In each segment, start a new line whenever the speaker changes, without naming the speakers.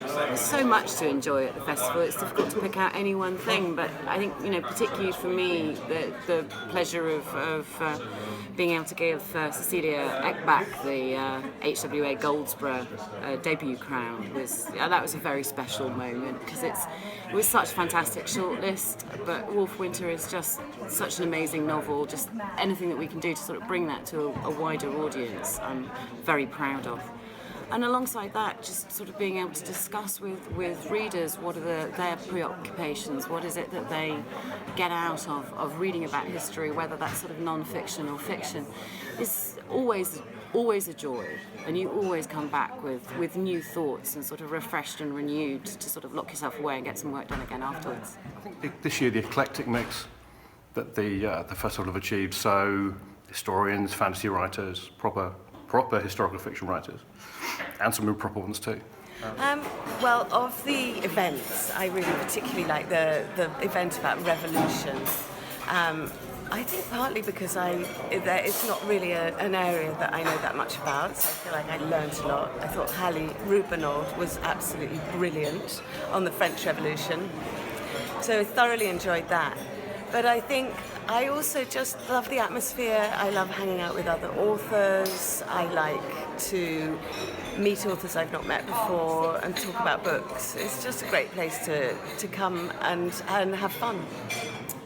There's so much to enjoy at the festival. It's difficult to pick out any one thing, but I think, particularly for me, the pleasure of being able to give Cecilia Ekbach the HWA Goldsborough debut crown that was a very special moment, because it was such a fantastic shortlist. But Wolf Winter is just such an amazing novel. Just anything that we can do to sort of bring that to a wider audience, I'm very proud of. And alongside that, just sort of being able to discuss with readers what are their preoccupations, what is it that they get out of reading about history, whether that's sort of non-fiction or fiction, is always a joy. And you always come back with new thoughts and sort of refreshed and renewed to sort of lock yourself away and get some work done again afterwards.
I think this year the eclectic mix that the festival have achieved, so historians, fantasy writers, proper historical fiction writers, and some improper ones too.
Well, of the events, I really particularly like the event about revolution. I think partly because it's not really an area that I know that much about, so I feel like I learned a lot. I thought Hallie Rubinaud was absolutely brilliant on the French Revolution, so I thoroughly enjoyed that. But I think I also just love the atmosphere. I love hanging out with other authors. I like to meet authors I've not met before and talk about books. It's just a great place to come and have fun.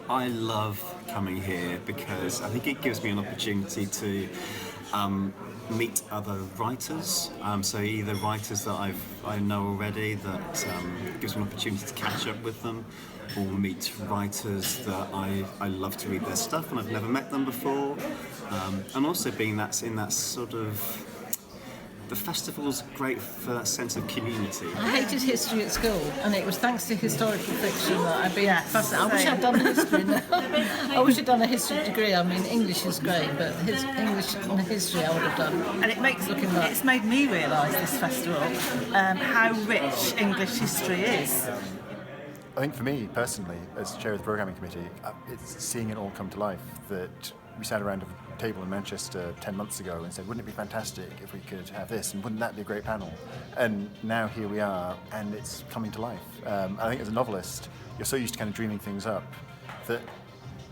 I love coming here because I think it gives me an opportunity to meet other writers. So either writers that I know already, that gives me an opportunity to catch up with them, or meet writers that I love to read their stuff and I've never met them before. And also being in that sort of... The festival's great for that sense of community.
I hated history at school, and it was thanks to historical fiction that I've been fascinated. I wish I'd done history now. I wish I'd done a history degree. I mean, English is great, but English and history I would have done.
And it's made me realise, this festival, how rich English history is.
I think for me, personally, as chair of the programming committee, it's seeing it all come to life. That we sat around a table in Manchester 10 months ago and said, wouldn't it be fantastic if we could have this, and wouldn't that be a great panel? And now here we are, and it's coming to life. I think as a novelist, you're so used to kind of dreaming things up that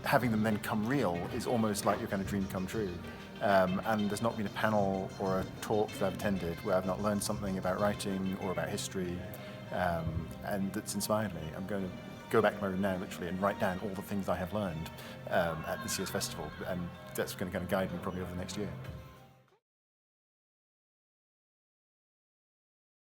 having them then come real is almost like your kind of dream come true. And there's not been a panel or a talk that I've attended where I've not learned something about writing or about history, and that's inspired me. I'm going to go back to my room now, literally, and write down all the things I have learned at this year's festival, and that's going to kind of guide me probably over the next year.